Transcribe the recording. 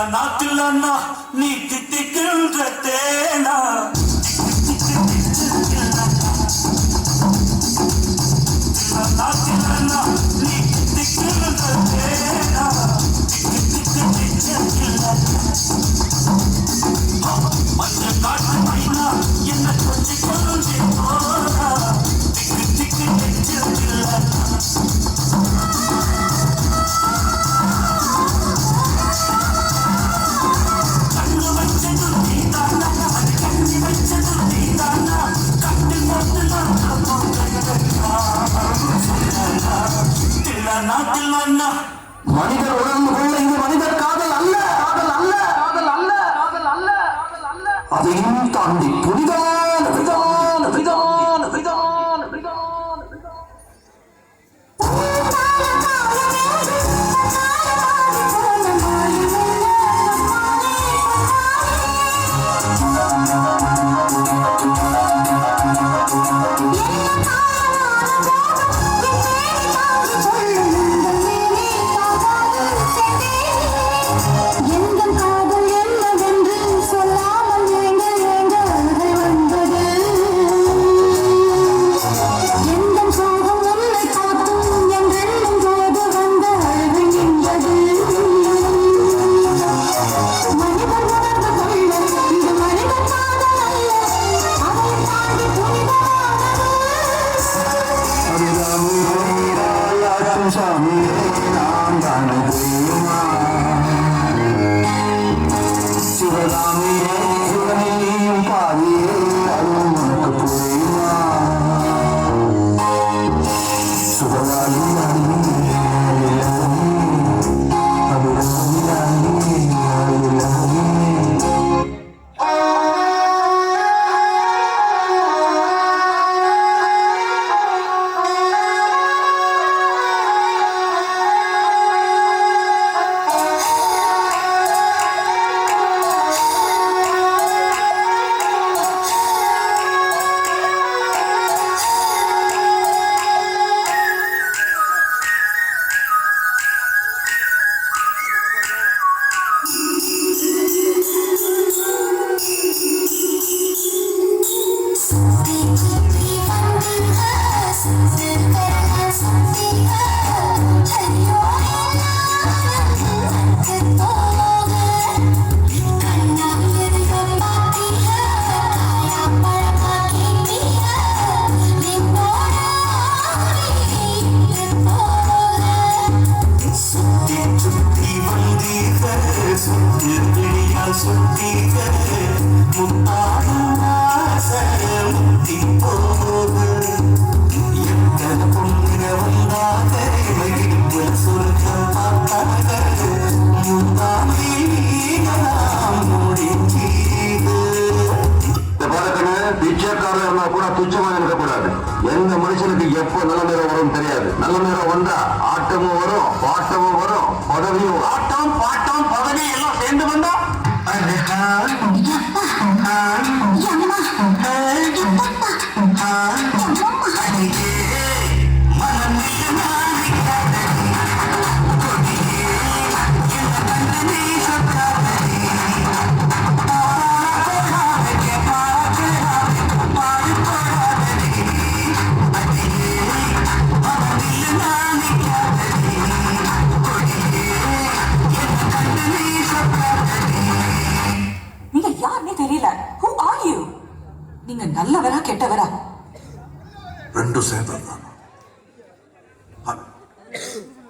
நாட்டில் அண்ணா நீ தித்திக்கின்ற தேனா நாட்டில் அண்ணா நீ தித்திக்கின்ற தேனா மற்ற காட்டு மைனா என்ன கொஞ்சம் கொஞ்சம் போனா திக்கு நெஞ்சில் மனிதர் உணர்ந்து கொள்ள இது மனிதர் காதல் அல்ல, காதல் அல்ல, காதல் அல்ல, காதல் அல்ல, காதல் அல்ல. அதையும் தாண்டி புனிதான விதான விதான விதான விதான எந்த மனுஷனுக்கு எப்ப நல்ல நேரம் வரும் தெரியாது. நல்ல நேரம் வந்தா ஆட்டமும் வரும், பாட்டமும் வரும், பதவியும். ஆட்டம் பாட்டம் பதவி எல்லாம் சேர்ந்து வந்தா நீங்க நல்லவரா கெட்டவரா? ரெண்டும் சேர்ந்ததுதான்.